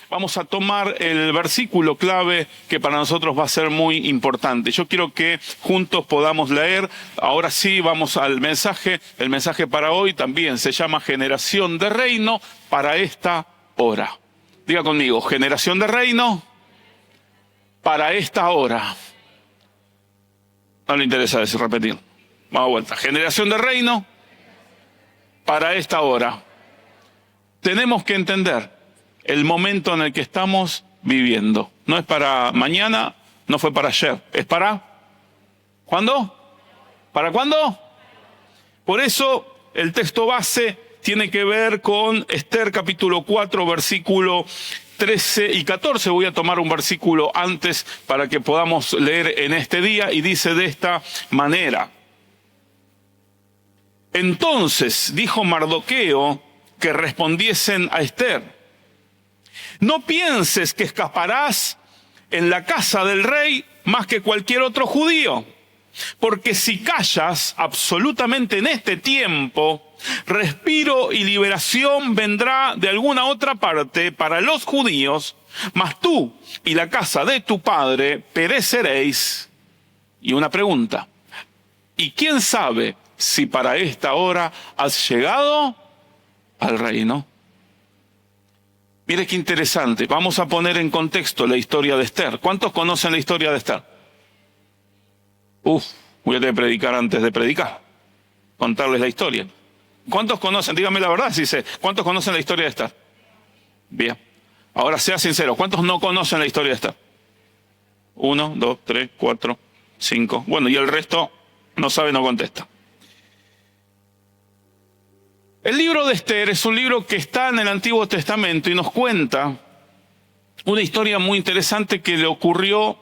Vamos a tomar el versículo clave que para nosotros va a ser muy importante. Yo quiero que juntos podamos leer. Ahora sí, vamos al mensaje. El mensaje para hoy también se llama Generación de Reino para esta hora. Diga conmigo, generación de reino para esta hora. No le interesa decir repetir. Vamos a vuelta. Generación de reino para esta hora. Tenemos que entender el momento en el que estamos viviendo. No es para mañana, no fue para ayer. ¿Es para cuándo? ¿Para cuándo? Por eso el texto base tiene que ver con Esther capítulo 4, versículo 13 y 14. Voy a tomar un versículo antes para que podamos leer en este día y dice de esta manera. Entonces dijo Mardoqueo que respondiesen a Esther: no pienses que escaparás en la casa del rey más que cualquier otro judío, porque si callas absolutamente en este tiempo, respiro y liberación vendrá de alguna otra parte para los judíos, mas tú y la casa de tu padre pereceréis. Y una pregunta: ¿y quién sabe si para esta hora has llegado al reino? Mire qué interesante. Vamos a poner en contexto la historia de Esther. ¿Cuántos conocen la historia de Esther? Voy a tener que predicar antes de predicar. Contarles la historia. ¿Cuántos conocen? Dígame la verdad, si sé. ¿Cuántos conocen la historia de Esther? Bien. Ahora sea sincero. ¿Cuántos no conocen la historia de Esther? 1, 2, 3, 4, 5. Bueno, y el resto no sabe, no contesta. El libro de Esther es un libro que está en el Antiguo Testamento y nos cuenta una historia muy interesante que le ocurrió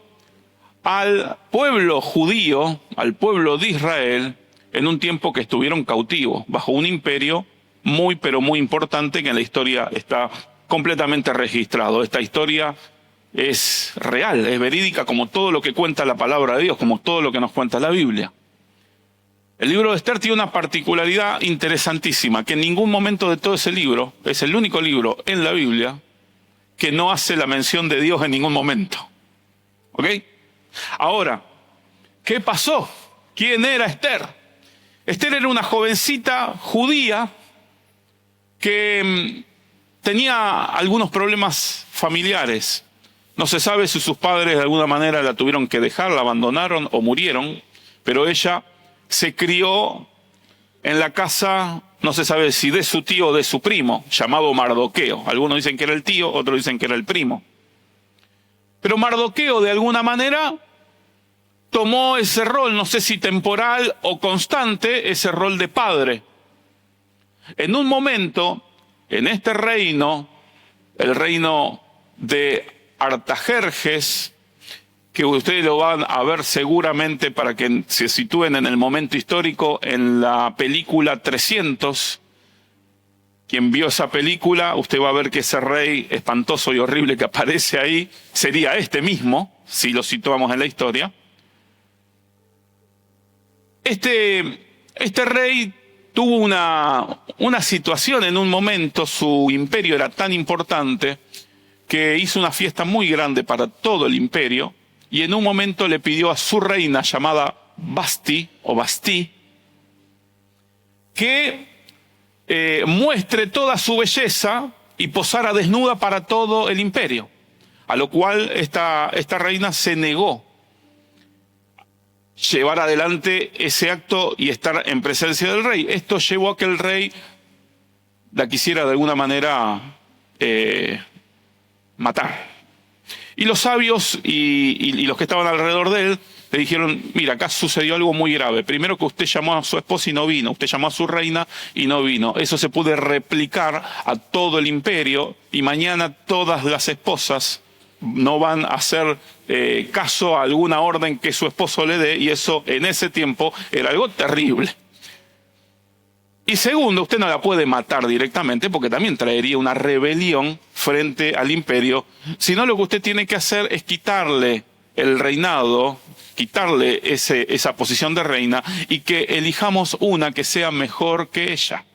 al pueblo judío, al pueblo de Israel, en un tiempo que estuvieron cautivos, bajo un imperio muy, pero muy importante que en la historia está completamente registrado. Esta historia es real, es verídica, como todo lo que cuenta la palabra de Dios, como todo lo que nos cuenta la Biblia. El libro de Esther tiene una particularidad interesantísima, que en ningún momento de todo ese libro, es el único libro en la Biblia que no hace la mención de Dios en ningún momento. ¿Ok? Ahora, ¿qué pasó? ¿Quién era Esther? Esther era una jovencita judía que tenía algunos problemas familiares. No se sabe si sus padres de alguna manera la tuvieron que dejar, la abandonaron o murieron, pero ella se crió en la casa, no se sabe si de su tío o de su primo, llamado Mardoqueo. Algunos dicen que era el tío, otros dicen que era el primo. Pero Mardoqueo, de alguna manera, tomó ese rol, no sé si temporal o constante, ese rol de padre. En un momento, en este reino, el reino de Artajerjes, que ustedes lo van a ver seguramente para que se sitúen en el momento histórico en la película 300. Quien vio esa película, usted va a ver que ese rey espantoso y horrible que aparece ahí sería este mismo, si lo situamos en la historia. Este rey tuvo una situación en un momento, su imperio era tan importante que hizo una fiesta muy grande para todo el imperio. Y en un momento le pidió a su reina llamada Basti o Bastí que muestre toda su belleza y posara desnuda para todo el imperio. A lo cual esta reina se negó llevar adelante ese acto y estar en presencia del rey. Esto llevó a que el rey la quisiera de alguna manera matar. Y los sabios y los que estaban alrededor de él le dijeron: mira, acá sucedió algo muy grave. Primero, que usted llamó a su esposa y no vino. Usted llamó a su reina y no vino. Eso se puede replicar a todo el imperio y mañana todas las esposas no van a hacer caso a alguna orden que su esposo le dé, y eso en ese tiempo era algo terrible. Y segundo, usted no la puede matar directamente porque también traería una rebelión frente al imperio, sino lo que usted tiene que hacer es quitarle el reinado, quitarle esa posición de reina y que elijamos una que sea mejor que ella.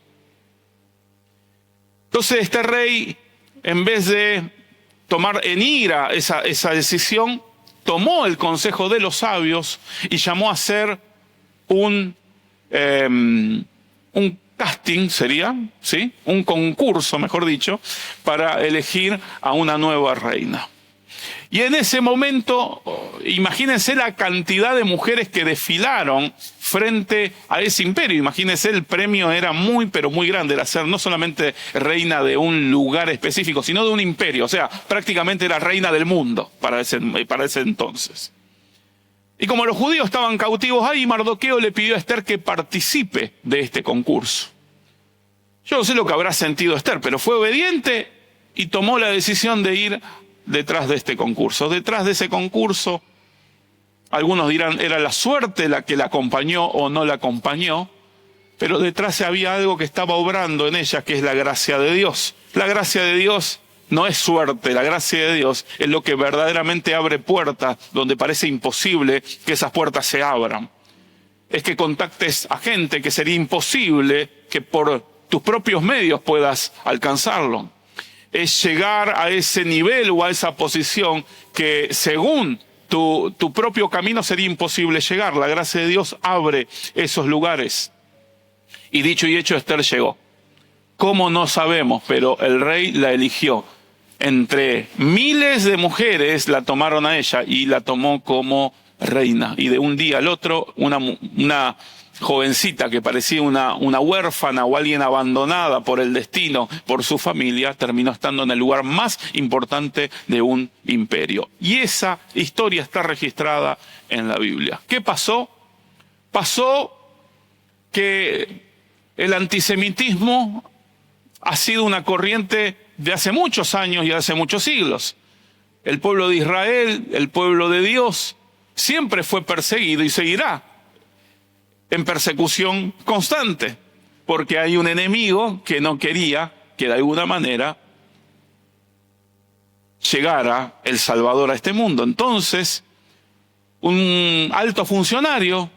Entonces este rey en vez de tomar en ira esa decisión, tomó el consejo de los sabios y llamó a hacer un casting, sería, ¿sí? Un concurso, mejor dicho, para elegir a una nueva reina. Y en ese momento, imagínense la cantidad de mujeres que desfilaron frente a ese imperio. Imagínense, el premio era muy, pero muy grande. Era ser no solamente reina de un lugar específico, sino de un imperio. O sea, prácticamente era reina del mundo para ese entonces. Y como los judíos estaban cautivos ahí, Mardoqueo le pidió a Esther que participe de este concurso. Yo no sé lo que habrá sentido Esther, pero fue obediente y tomó la decisión de ir detrás de este concurso. Detrás de ese concurso, algunos dirán, era la suerte la que la acompañó o no la acompañó, pero detrás había algo que estaba obrando en ella, que es la gracia de Dios. La gracia de Dios no es suerte, la gracia de Dios es lo que verdaderamente abre puertas donde parece imposible que esas puertas se abran. Es que contactes a gente que sería imposible que por tus propios medios puedas alcanzarlo. Es llegar a ese nivel o a esa posición que según tu propio camino sería imposible llegar. La gracia de Dios abre esos lugares. Y dicho y hecho, Esther llegó. ¿Cómo? No sabemos, pero el rey la eligió. Entre miles de mujeres la tomaron a ella y la tomó como reina. Y de un día al otro, una jovencita que parecía una huérfana o alguien abandonada por el destino, por su familia, terminó estando en el lugar más importante de un imperio. Y esa historia está registrada en la Biblia. ¿Qué pasó? Pasó que el antisemitismo ha sido una corriente de hace muchos años y hace muchos siglos. El pueblo de Israel, el pueblo de Dios, siempre fue perseguido y seguirá en persecución constante, porque hay un enemigo que no quería que de alguna manera llegara el Salvador a este mundo. Entonces, un alto funcionario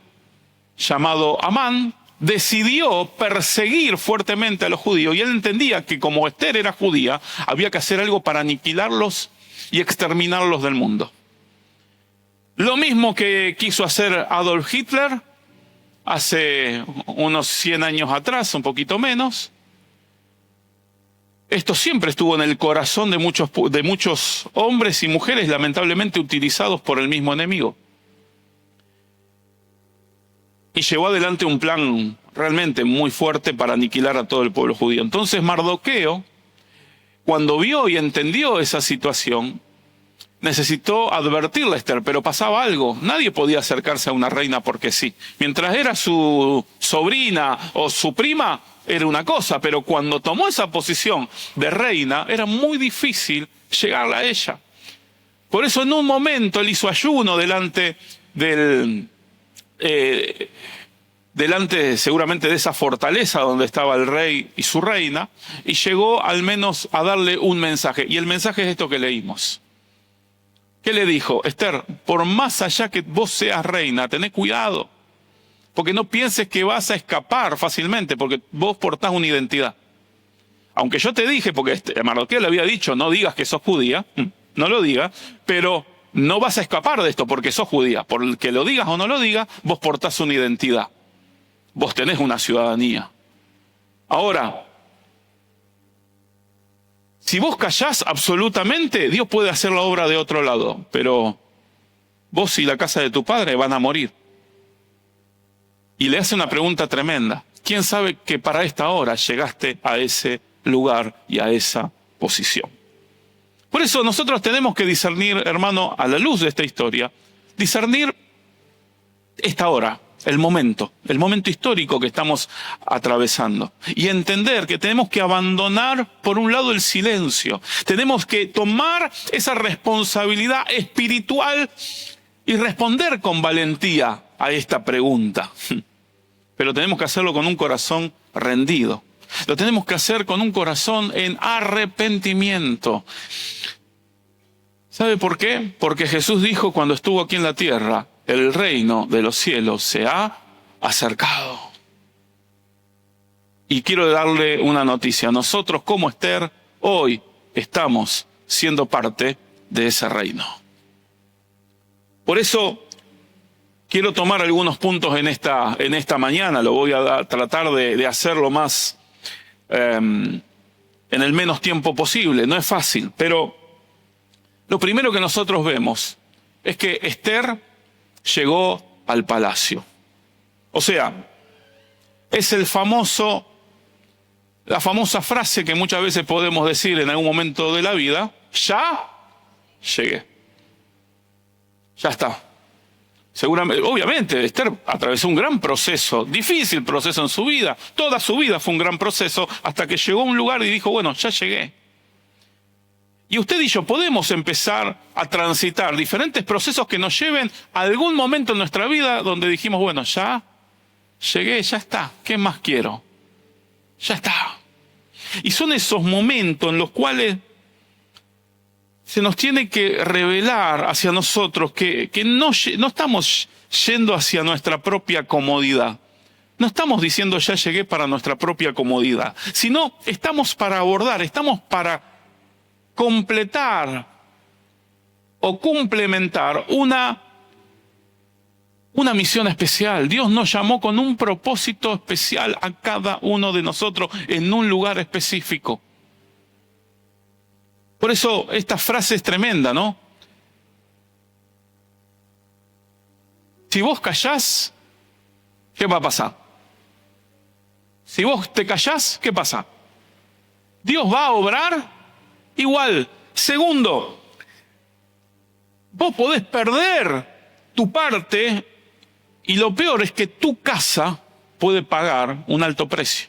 llamado Amán decidió perseguir fuertemente a los judíos, y él entendía que como Esther era judía, había que hacer algo para aniquilarlos y exterminarlos del mundo. Lo mismo que quiso hacer Adolf Hitler hace unos 100 años atrás, un poquito menos. Esto siempre estuvo en el corazón de muchos hombres y mujeres, lamentablemente utilizados por el mismo enemigo. Y llevó adelante un plan realmente muy fuerte para aniquilar a todo el pueblo judío. Entonces Mardoqueo, cuando vio y entendió esa situación, necesitó advertirle a Esther, pero pasaba algo. Nadie podía acercarse a una reina porque sí. Mientras era su sobrina o su prima, era una cosa, pero cuando tomó esa posición de reina, era muy difícil llegarle a ella. Por eso en un momento él hizo ayuno delante seguramente de esa fortaleza donde estaba el rey y su reina, y llegó al menos a darle un mensaje. Y el mensaje es esto que leímos. ¿Qué le dijo? Esther, por más allá que vos seas reina, tené cuidado, porque no pienses que vas a escapar fácilmente, porque vos portás una identidad. Aunque yo te dije, porque Mardoqueo le había dicho, no digas que sos judía, no lo digas, pero no vas a escapar de esto porque sos judía. Por que lo digas o no lo digas, vos portás una identidad. Vos tenés una ciudadanía. Ahora, si vos callás absolutamente, Dios puede hacer la obra de otro lado, pero vos y la casa de tu padre van a morir. Y le hace una pregunta tremenda. ¿Quién sabe que para esta hora llegaste a ese lugar y a esa posición? Por eso nosotros tenemos que discernir, hermano, a la luz de esta historia, discernir esta hora, el momento histórico que estamos atravesando. Y entender que tenemos que abandonar, por un lado, el silencio. Tenemos que tomar esa responsabilidad espiritual y responder con valentía a esta pregunta. Pero tenemos que hacerlo con un corazón rendido. Lo tenemos que hacer con un corazón en arrepentimiento. ¿Sabe por qué? Porque Jesús dijo cuando estuvo aquí en la tierra, el reino de los cielos se ha acercado. Y quiero darle una noticia. Nosotros como Esther, hoy estamos siendo parte de ese reino. Por eso quiero tomar algunos puntos en esta mañana. Lo voy a tratar de hacerlo más en el menos tiempo posible. No es fácil, pero lo primero que nosotros vemos es que Esther llegó al palacio. O sea, es la famosa frase que muchas veces podemos decir en algún momento de la vida: ya llegué. Ya está. Seguramente, obviamente, Esther atravesó un gran proceso, difícil proceso en su vida. Toda su vida fue un gran proceso hasta que llegó a un lugar y dijo, bueno, ya llegué. Y usted y yo podemos empezar a transitar diferentes procesos que nos lleven a algún momento en nuestra vida donde dijimos, bueno, ya llegué, ya está. ¿Qué más quiero? Ya está. Y son esos momentos en los cuales se nos tiene que revelar hacia nosotros que no estamos yendo hacia nuestra propia comodidad. No estamos diciendo ya llegué para nuestra propia comodidad, sino estamos para abordar, estamos para completar o complementar una misión especial. Dios nos llamó con un propósito especial a cada uno de nosotros en un lugar específico. Por eso esta frase es tremenda, ¿no? Si vos callás, ¿qué va a pasar? Si vos te callás, ¿qué pasa? Dios va a obrar igual. Segundo, vos podés perder tu parte y lo peor es que tu casa puede pagar un alto precio.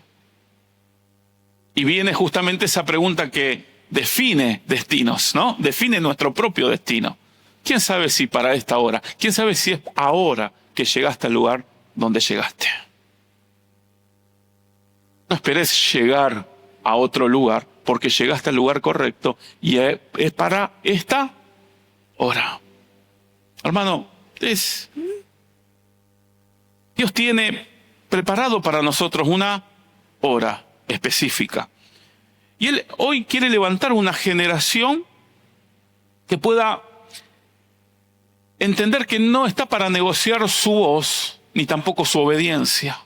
Y viene justamente esa pregunta que define destinos, ¿no? Define nuestro propio destino. ¿Quién sabe si para esta hora? ¿Quién sabe si es ahora que llegaste al lugar donde llegaste? No esperes llegar a otro lugar porque llegaste al lugar correcto y es para esta hora. Hermano, Dios tiene preparado para nosotros una hora específica. Y Él hoy quiere levantar una generación que pueda entender que no está para negociar su voz, ni tampoco su obediencia.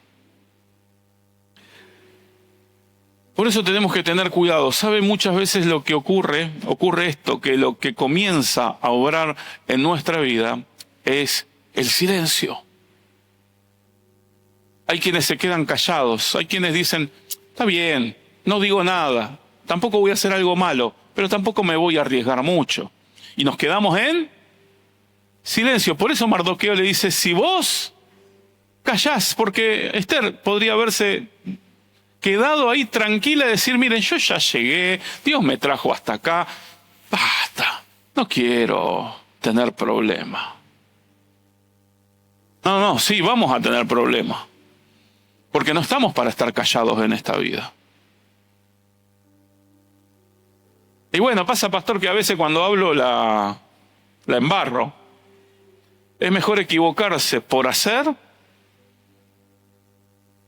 Por eso tenemos que tener cuidado. ¿Sabe? Muchas veces lo que ocurre esto, que lo que comienza a obrar en nuestra vida es el silencio. Hay quienes se quedan callados, hay quienes dicen, está bien, no digo nada. Tampoco voy a hacer algo malo, pero tampoco me voy a arriesgar mucho. Y nos quedamos en silencio. Por eso Mardoqueo le dice, si vos callás, porque Esther podría haberse quedado ahí tranquila y decir, miren, yo ya llegué, Dios me trajo hasta acá, basta, no quiero tener problemas. No, sí, vamos a tener problemas, porque no estamos para estar callados en esta vida. Y bueno, pasa, pastor, que a veces cuando hablo la embarro. Es mejor equivocarse por hacer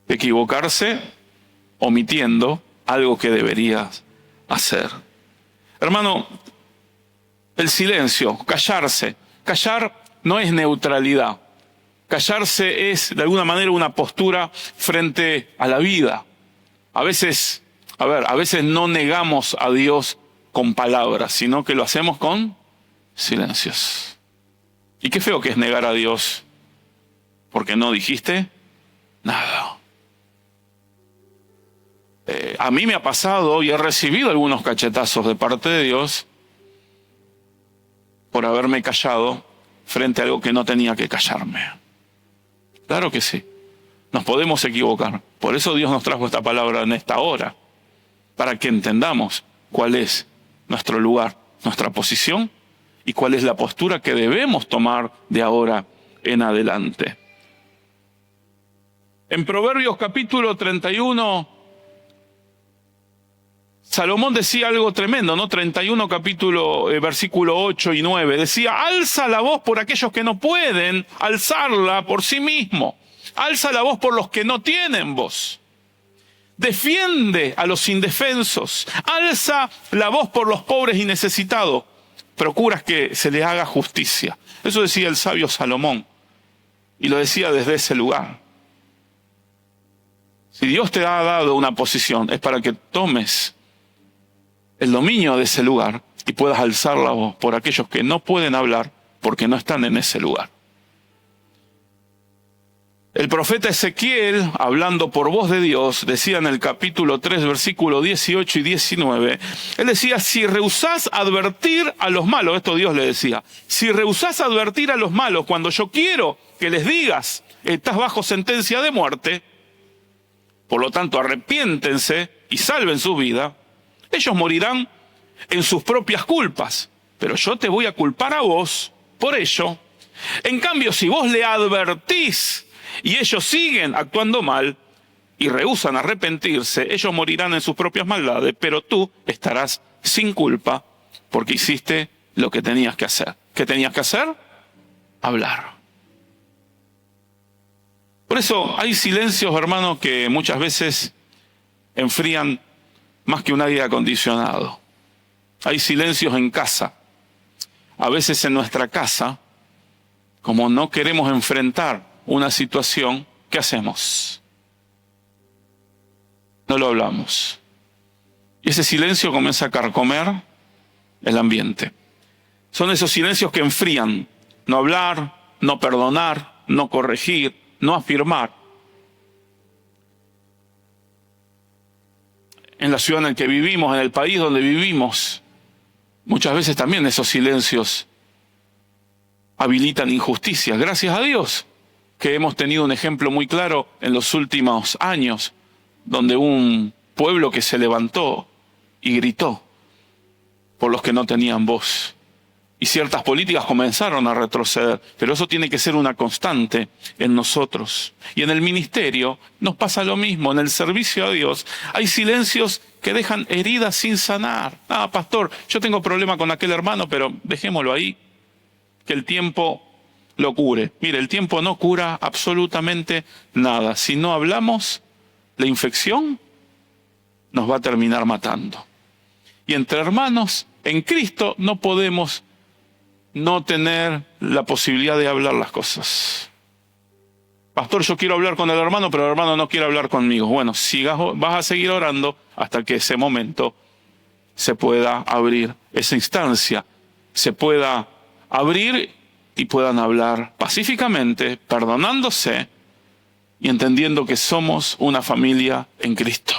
que equivocarse omitiendo algo que deberías hacer. Hermano, el silencio, callarse. Callar no es neutralidad. Callarse es, de alguna manera, una postura frente a la vida. A veces no negamos a Dios con palabras, sino que lo hacemos con silencios. Y qué feo que es negar a Dios porque no dijiste nada. A mí me ha pasado y he recibido algunos cachetazos de parte de Dios por haberme callado frente a algo que no tenía que callarme. Claro que sí. Nos podemos equivocar. Por eso Dios nos trajo esta palabra en esta hora, para que entendamos cuál es nuestro lugar, nuestra posición y cuál es la postura que debemos tomar de ahora en adelante. En Proverbios capítulo 31, Salomón decía algo tremendo, ¿no? 31 versículo 8 y 9. Decía, alza la voz por aquellos que no pueden alzarla por sí mismo. Alza la voz por los que no tienen voz. defiende a los indefensos, alza la voz por los pobres y necesitados, procuras que se les haga justicia. Eso decía el sabio Salomón, y lo decía desde ese lugar. Si Dios te ha dado una posición, es para que tomes el dominio de ese lugar y puedas alzar la voz por aquellos que no pueden hablar porque no están en ese lugar. El profeta Ezequiel, hablando por voz de Dios, decía en el capítulo 3, versículos 18 y 19, él decía, si rehusás advertir a los malos, esto Dios le decía, si rehusás advertir a los malos cuando yo quiero que les digas, estás bajo sentencia de muerte, por lo tanto arrepiéntense y salven su vida, ellos morirán en sus propias culpas, pero yo te voy a culpar a vos por ello. En cambio, si vos le advertís y ellos siguen actuando mal y rehúsan arrepentirse, ellos morirán en sus propias maldades, pero tú estarás sin culpa porque hiciste lo que tenías que hacer. ¿Qué tenías que hacer? Hablar. Por eso hay silencios, hermanos, que muchas veces enfrían más que un aire acondicionado. Hay silencios en casa. A veces en nuestra casa, como no queremos enfrentar una situación, ¿qué hacemos? No lo hablamos. Y ese silencio comienza a carcomer el ambiente. Son esos silencios que enfrían. No hablar, no perdonar, no corregir, no afirmar. En la ciudad en la que vivimos, en el país donde vivimos, muchas veces también esos silencios habilitan injusticias. Gracias a Dios que hemos tenido un ejemplo muy claro en los últimos años, donde un pueblo que se levantó y gritó por los que no tenían voz. Y ciertas políticas comenzaron a retroceder, pero eso tiene que ser una constante en nosotros. Y en el ministerio nos pasa lo mismo, en el servicio a Dios hay silencios que dejan heridas sin sanar. Ah, pastor, yo tengo problema con aquel hermano, pero dejémoslo ahí, que el tiempo lo cure. Mire, el tiempo no cura absolutamente nada. Si no hablamos, la infección nos va a terminar matando. Y entre hermanos, en Cristo no podemos no tener la posibilidad de hablar las cosas. Pastor, yo quiero hablar con el hermano, pero el hermano no quiere hablar conmigo. Bueno, vas a seguir orando hasta que ese momento se pueda abrir, esa instancia se pueda abrir y puedan hablar pacíficamente, perdonándose y entendiendo que somos una familia en Cristo.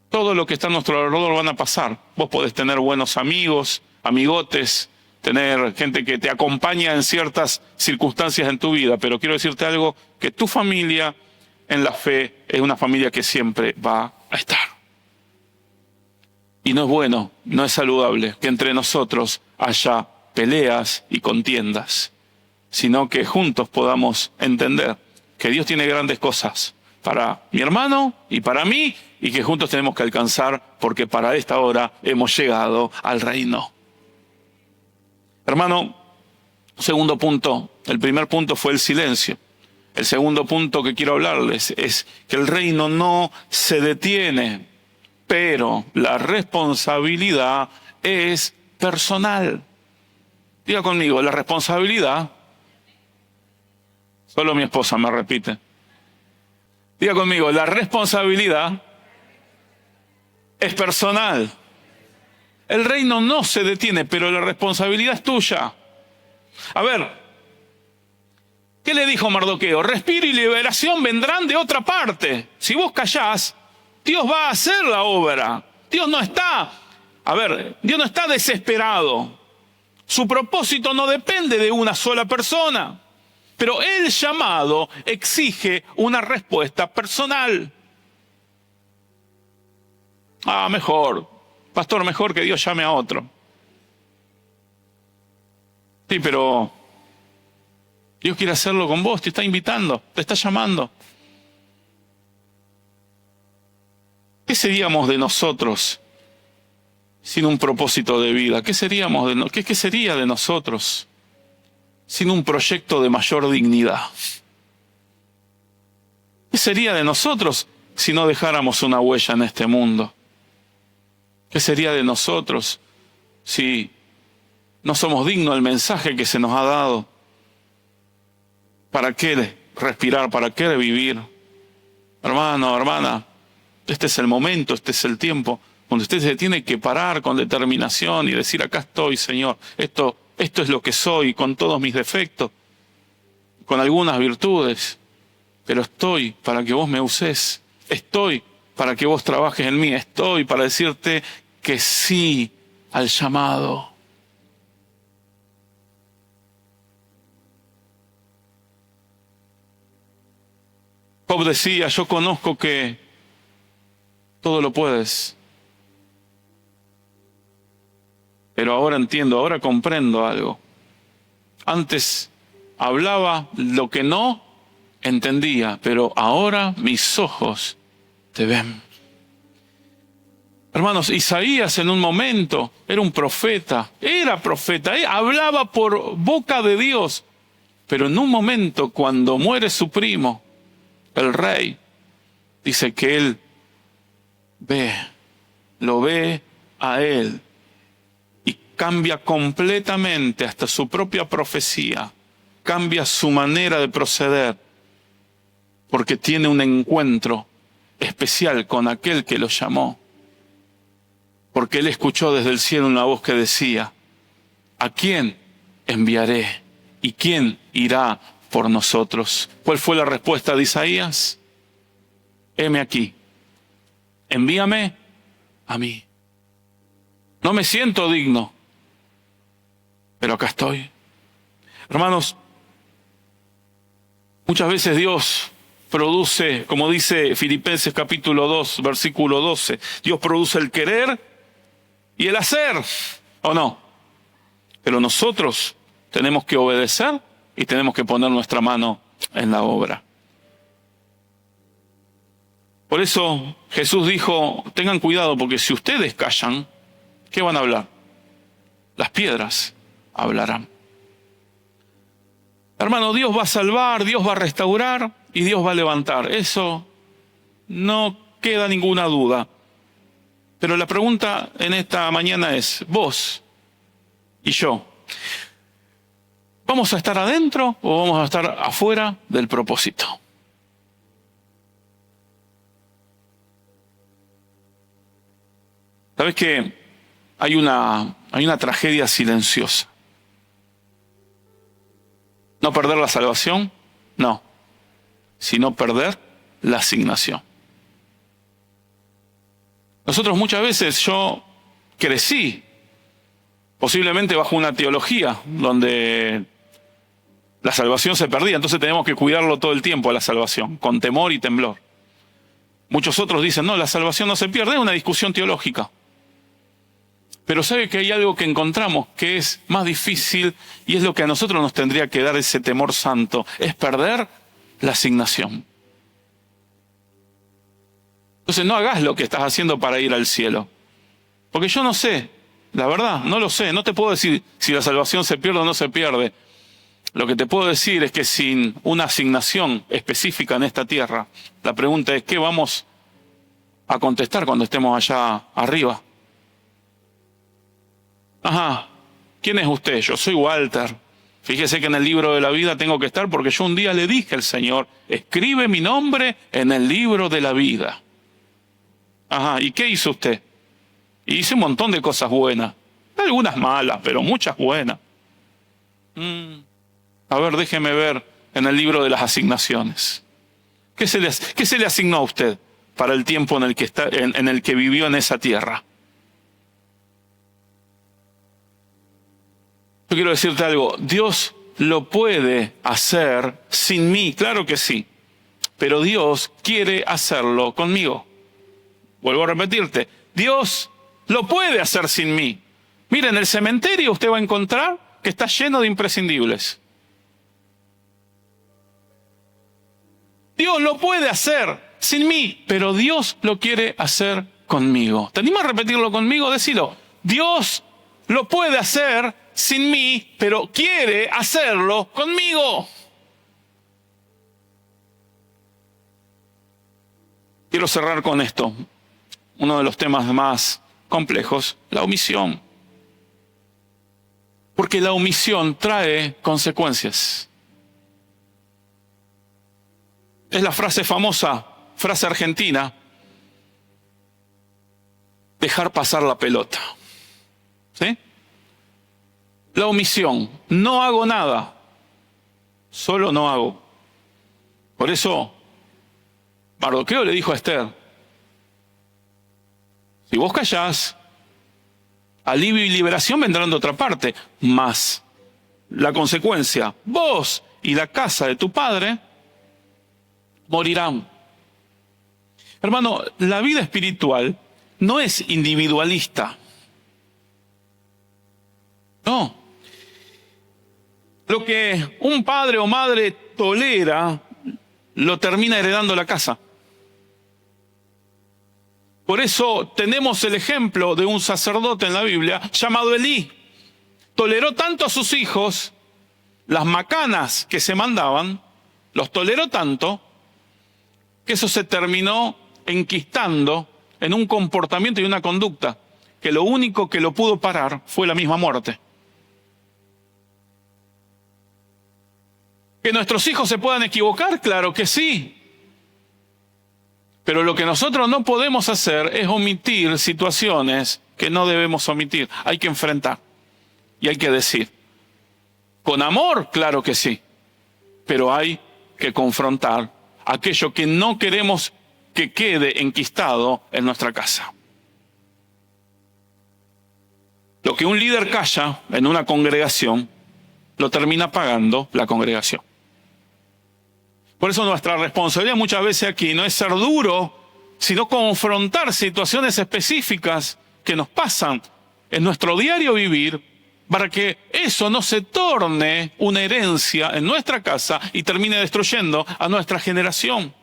Todo lo que está a nuestro alrededor van a pasar. Vos podés tener buenos amigos, amigotes, tener gente que te acompaña en ciertas circunstancias en tu vida, pero quiero decirte algo, que tu familia en la fe es una familia que siempre va a estar. Y no es bueno, no es saludable que entre nosotros haya peleas y contiendas, sino que juntos podamos entender que Dios tiene grandes cosas para mi hermano y para mí, y que juntos tenemos que alcanzar, porque para esta hora hemos llegado al reino. Hermano, segundo punto, el primer punto fue el silencio. El segundo punto que quiero hablarles es que el reino no se detiene, pero la responsabilidad es personal. Diga conmigo, la responsabilidad, solo mi esposa me repite. Diga conmigo, la responsabilidad es personal. El reino no se detiene, pero la responsabilidad es tuya. A ver, ¿qué le dijo Mardoqueo? Respiro y liberación vendrán de otra parte. Si vos callás, Dios va a hacer la obra. Dios no está desesperado. Su propósito no depende de una sola persona, pero el llamado exige una respuesta personal. Mejor, pastor, mejor que Dios llame a otro. Sí, pero Dios quiere hacerlo con vos, te está invitando, te está llamando. ¿Qué seríamos de nosotros sin un propósito de vida? ¿Qué sería de nosotros sin un proyecto de mayor dignidad? ¿Qué sería de nosotros si no dejáramos una huella en este mundo? ¿Qué sería de nosotros si no somos dignos del mensaje que se nos ha dado? ¿Para qué respirar? ¿Para qué vivir? Hermano, hermana, este es el momento, este es el tiempo donde usted se tiene que parar con determinación y decir: acá estoy, Señor, esto es lo que soy, con todos mis defectos, con algunas virtudes, pero estoy para que vos me uses, estoy para que vos trabajes en mí, estoy para decirte que sí al llamado. Job decía: yo conozco que todo lo puedes, pero ahora entiendo, ahora comprendo algo. Antes hablaba lo que no entendía, pero ahora mis ojos te ven. Hermanos, Isaías en un momento era un profeta, hablaba por boca de Dios, pero en un momento, cuando muere su primo, el rey, dice que él lo ve a él y cambia completamente hasta su propia profecía, cambia su manera de proceder, porque tiene un encuentro especial con aquel que lo llamó, porque él escuchó desde el cielo una voz que decía: ¿a quién enviaré? ¿Y quién irá por nosotros? ¿Cuál fue la respuesta de Isaías? Heme aquí, envíame a mí. No me siento digno, pero acá estoy. Hermanos, muchas veces Dios produce, como dice Filipenses capítulo 2, versículo 12, Dios produce el querer y el hacer, ¿o no? Pero nosotros tenemos que obedecer y tenemos que poner nuestra mano en la obra. Por eso Jesús dijo: tengan cuidado, porque si ustedes callan, ¿qué van a hablar? Las piedras hablarán. Hermano, Dios va a salvar, Dios va a restaurar y Dios va a levantar. Eso no queda ninguna duda. Pero la pregunta en esta mañana es: vos y yo, ¿vamos a estar adentro o vamos a estar afuera del propósito? ¿Sabes que hay una tragedia silenciosa? ¿No perder la salvación? No, sino perder la asignación. Nosotros muchas veces, yo crecí posiblemente bajo una teología donde la salvación se perdía, entonces tenemos que cuidarlo todo el tiempo a la salvación, con temor y temblor. Muchos otros dicen: no, la salvación no se pierde, es una discusión teológica. Pero sabe que hay algo que encontramos que es más difícil y es lo que a nosotros nos tendría que dar ese temor santo, es perder la asignación. Entonces no hagas lo que estás haciendo para ir al cielo, porque yo no sé, la verdad, no lo sé, no te puedo decir si la salvación se pierde o no se pierde. Lo que te puedo decir es que sin una asignación específica en esta tierra, la pregunta es: ¿qué vamos a contestar cuando estemos allá arriba? Ajá, ¿quién es usted? Yo soy Walter. Fíjese que en el libro de la vida tengo que estar porque yo un día le dije al Señor: escribe mi nombre en el libro de la vida. Ajá, ¿y qué hizo usted? Y hice un montón de cosas buenas, algunas malas, pero muchas buenas. A ver, déjeme ver en el libro de las asignaciones. ¿Qué se le asignó a usted para el tiempo en el que en el que vivió en esa tierra? Yo quiero decirte algo: Dios lo puede hacer sin mí, claro que sí, pero Dios quiere hacerlo conmigo. Vuelvo a repetirte, Dios lo puede hacer sin mí. Mira, en el cementerio usted va a encontrar que está lleno de imprescindibles. Dios lo puede hacer sin mí, pero Dios lo quiere hacer conmigo. ¿Te animas a repetirlo conmigo? Decilo: Dios lo puede hacer sin mí, pero quiere hacerlo conmigo. Quiero cerrar con esto. Uno de los temas más complejos, la omisión. Porque la omisión trae consecuencias. Es la frase famosa, frase argentina, dejar pasar la pelota. ¿Sí? La omisión, no hago nada, solo no hago. Por eso, Mardoqueo le dijo a Esther, si vos callás, alivio y liberación vendrán de otra parte, mas la consecuencia, vos y la casa de tu padre morirán. Hermano, la vida espiritual no es individualista. No. Lo que un padre o madre tolera, lo termina heredando la casa. Por eso tenemos el ejemplo de un sacerdote en la Biblia llamado Elí. Toleró tanto a sus hijos, las macanas que se mandaban, los toleró tanto, que eso se terminó enquistando en un comportamiento y una conducta, que lo único que lo pudo parar fue la misma muerte. ¿Que nuestros hijos se puedan equivocar? Claro que sí. Pero lo que nosotros no podemos hacer es omitir situaciones que no debemos omitir. Hay que enfrentar y hay que decir. Con amor, claro que sí. Pero hay que confrontar aquello que no queremos que quede enquistado en nuestra casa. Lo que un líder calla en una congregación, lo termina pagando la congregación. Por eso nuestra responsabilidad muchas veces aquí no es ser duro, sino confrontar situaciones específicas que nos pasan en nuestro diario vivir para que eso no se torne una herencia en nuestra casa y termine destruyendo a nuestra generación.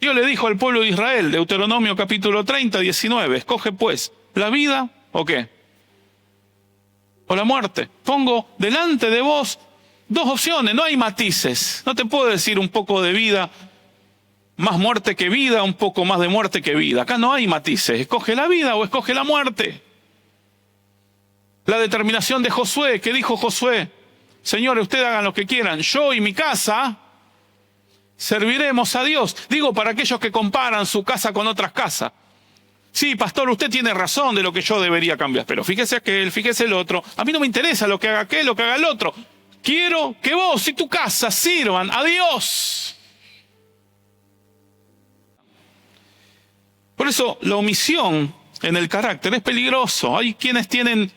Dios le dijo al pueblo de Israel, Deuteronomio capítulo 30, 19, escoge pues, ¿la vida o qué? O la muerte. Pongo delante de vos dos opciones, no hay matices. No te puedo decir un poco de vida, más muerte que vida, un poco más de muerte que vida. Acá no hay matices. Escoge la vida o escoge la muerte. La determinación de Josué, ¿qué dijo Josué? Señores, ustedes hagan lo que quieran. Yo y mi casa serviremos a Dios. Digo para aquellos que comparan su casa con otras casas. Sí, pastor, usted tiene razón de lo que yo debería cambiar. Pero fíjese aquel, fíjese el otro. A mí no me interesa lo que haga aquel, lo que haga el otro. Quiero que vos y tu casa sirvan a Dios. Por eso la omisión en el carácter es peligroso. Hay quienes tienen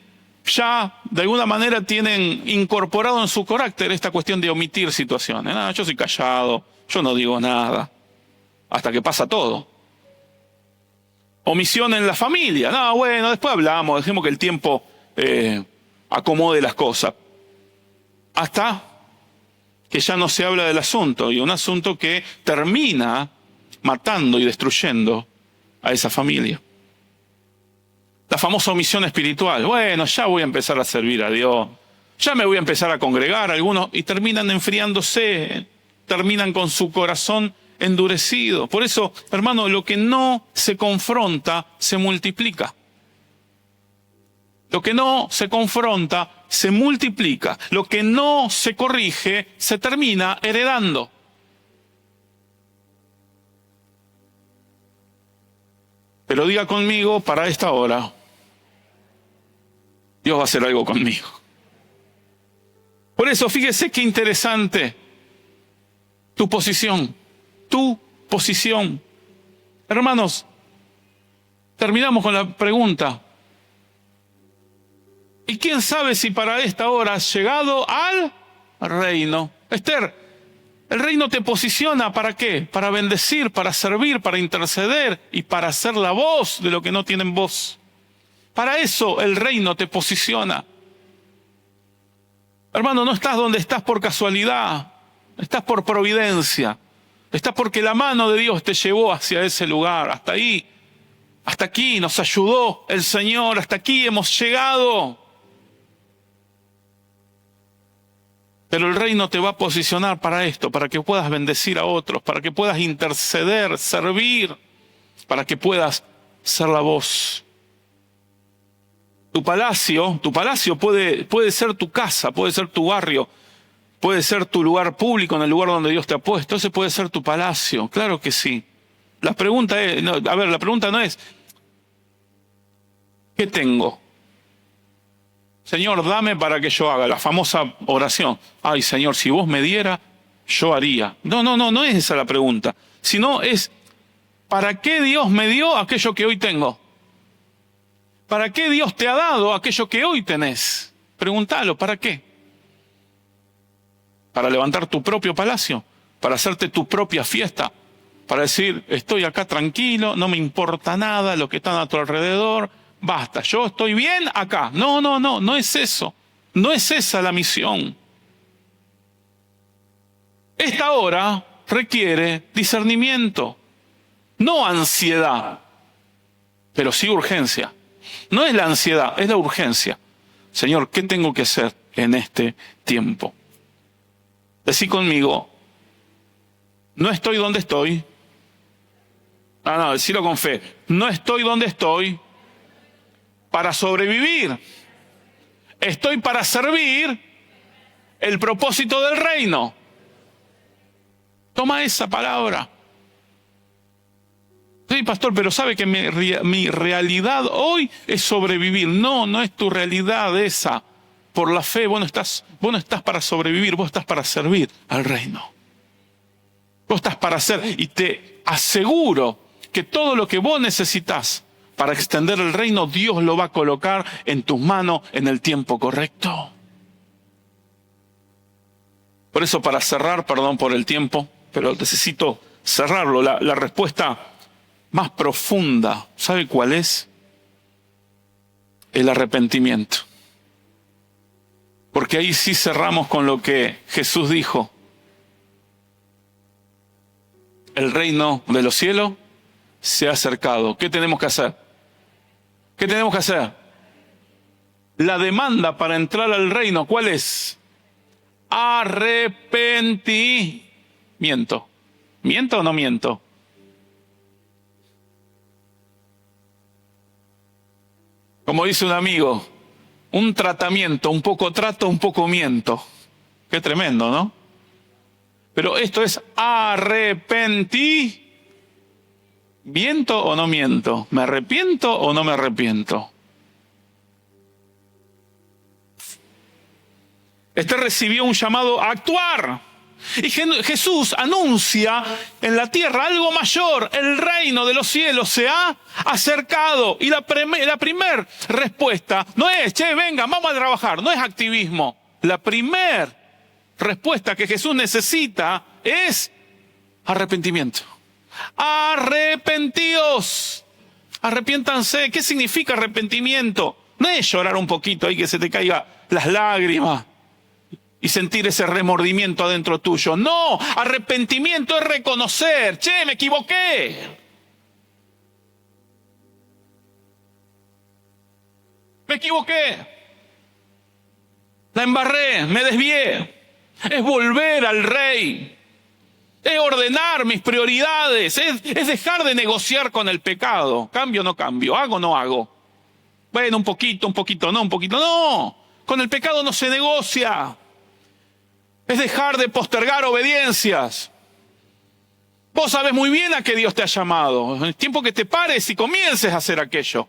ya, de alguna manera, tienen incorporado en su carácter esta cuestión de omitir situaciones. Yo soy callado, yo no digo nada, hasta que pasa todo. Omisión en la familia. Bueno, después hablamos, dejemos que el tiempo acomode las cosas. Hasta que ya no se habla del asunto, y un asunto que termina matando y destruyendo a esa familia. La famosa omisión espiritual. Bueno, ya voy a empezar a servir a Dios, ya me voy a empezar a congregar, algunos, y terminan enfriándose, terminan con su corazón endurecido. Por eso, hermano, lo que no se confronta se multiplica. Lo que no se confronta se multiplica. Lo que no se corrige se termina heredando. Pero diga conmigo, para esta hora, Dios va a hacer algo conmigo. Por eso, fíjese qué interesante tu posición. Tu posición. Hermanos, terminamos con la pregunta. ¿Y quién sabe si para esta hora has llegado al reino? Esther, el reino te posiciona ¿para qué? Para bendecir, para servir, para interceder y para ser la voz de lo que no tienen voz. Para eso el reino te posiciona. Hermano, no estás donde estás por casualidad, estás por providencia. Estás porque la mano de Dios te llevó hacia ese lugar, hasta ahí. Hasta aquí nos ayudó el Señor, hasta aquí hemos llegado. Pero el reino te va a posicionar para esto, para que puedas bendecir a otros, para que puedas interceder, servir, para que puedas ser la voz. Tu palacio puede ser tu casa, puede ser tu barrio, puede ser tu lugar público en el lugar donde Dios te ha puesto. Ese puede ser tu palacio, claro que sí. La pregunta no es, ¿qué tengo? Señor, dame para que yo haga. La famosa oración. Ay, Señor, si vos me diera, yo haría. No es esa la pregunta. Sino es, ¿para qué Dios me dio aquello que hoy tengo? ¿Para qué Dios te ha dado aquello que hoy tenés? Pregúntalo, ¿para qué? ¿Para levantar tu propio palacio? ¿Para hacerte tu propia fiesta? ¿Para decir, estoy acá tranquilo, no me importa nada lo que está a tu alrededor? Basta, yo estoy bien acá. No es eso. No es esa la misión. Esta hora requiere discernimiento, no ansiedad, pero sí urgencia. No es la ansiedad, es la urgencia. Señor, ¿qué tengo que hacer en este tiempo? Decí conmigo, no estoy donde estoy. Decilo con fe. No estoy donde estoy para sobrevivir. Estoy para servir el propósito del reino. Toma esa palabra. Sí, pastor, pero sabe que mi realidad hoy es sobrevivir. No es tu realidad esa. Por la fe, vos no estás para sobrevivir, vos estás para servir al reino. Vos estás para hacer, y te aseguro que todo lo que vos necesitas para extender el reino, Dios lo va a colocar en tus manos en el tiempo correcto. Por eso, para cerrar, perdón por el tiempo, pero necesito cerrarlo, la respuesta más profunda, ¿sabe cuál es? El arrepentimiento. Porque ahí sí cerramos con lo que Jesús dijo. El reino de los cielos se ha acercado. ¿Qué tenemos que hacer? ¿Qué tenemos que hacer? La demanda para entrar al reino, ¿cuál es? Arrepentimiento. ¿Miento o no miento? Como dice un amigo, un tratamiento, un poco trato, un poco miento. Qué tremendo, ¿no? Pero esto es arrepentimiento. ¿Miento o no miento? ¿Me arrepiento o no me arrepiento? Este recibió un llamado a actuar. Y Jesús anuncia en la tierra algo mayor. El reino de los cielos se ha acercado. Y la primer respuesta no es, venga, vamos a trabajar. No es activismo. La primer respuesta que Jesús necesita es arrepentimiento. Arrepentíos. Arrepiéntanse. ¿Qué significa arrepentimiento? No es llorar un poquito ahí que se te caigan las lágrimas y sentir ese remordimiento adentro tuyo. No, arrepentimiento es reconocer, me equivoqué. Me equivoqué. La embarré, me desvié. Es volver al Rey. Es ordenar mis prioridades. Es dejar de negociar con el pecado. ¿Cambio o no cambio? ¿Hago o no hago? Bueno, un poquito, no, un poquito. No, con el pecado no se negocia. Es dejar de postergar obediencias. Vos sabés muy bien a qué Dios te ha llamado. Es tiempo que te pares y comiences a hacer aquello.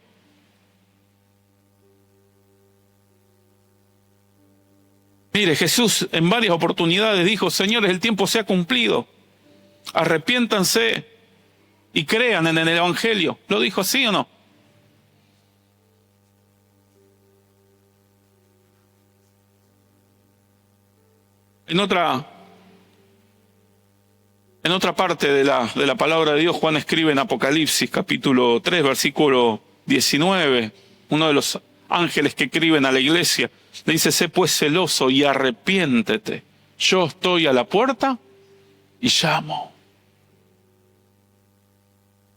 Mire, Jesús en varias oportunidades dijo, señores, el tiempo se ha cumplido. Arrepiéntanse y crean en el Evangelio. ¿Lo dijo así o no? En otra parte de la palabra de Dios, Juan escribe en Apocalipsis, capítulo 3, versículo 19, uno de los ángeles que escriben a la iglesia, le dice, sé pues celoso y arrepiéntete. Yo estoy a la puerta y llamo.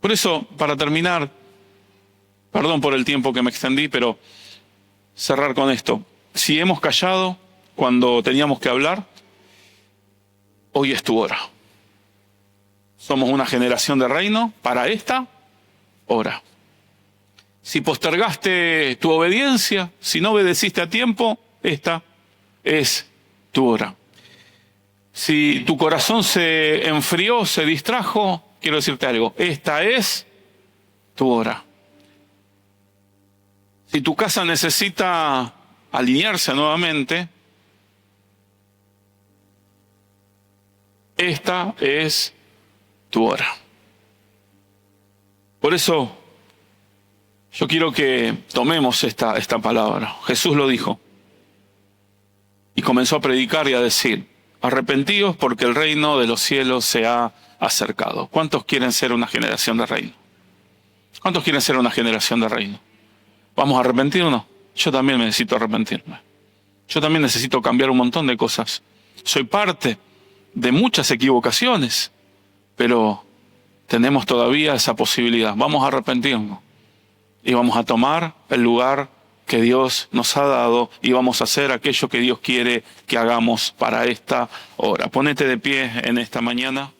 Por eso, para terminar, perdón por el tiempo que me extendí, pero cerrar con esto. Si hemos callado cuando teníamos que hablar, hoy es tu hora. Somos una generación de reino para esta hora. Si postergaste tu obediencia, si no obedeciste a tiempo, esta es tu hora. Si tu corazón se enfrió, se distrajo, quiero decirte algo, esta es tu hora. Si tu casa necesita alinearse nuevamente, esta es tu hora. Por eso, yo quiero que tomemos esta palabra. Jesús lo dijo. Y comenzó a predicar y a decir, arrepentíos porque el reino de los cielos se ha acercado. ¿Cuántos quieren ser una generación de reino? ¿Cuántos quieren ser una generación de reino? ¿Vamos a arrepentirnos? Yo también necesito arrepentirme. Yo también necesito cambiar un montón de cosas. Soy parte de muchas equivocaciones, pero tenemos todavía esa posibilidad. Vamos a arrepentirnos y vamos a tomar el lugar que Dios nos ha dado y vamos a hacer aquello que Dios quiere que hagamos para esta hora. Ponete de pie en esta mañana.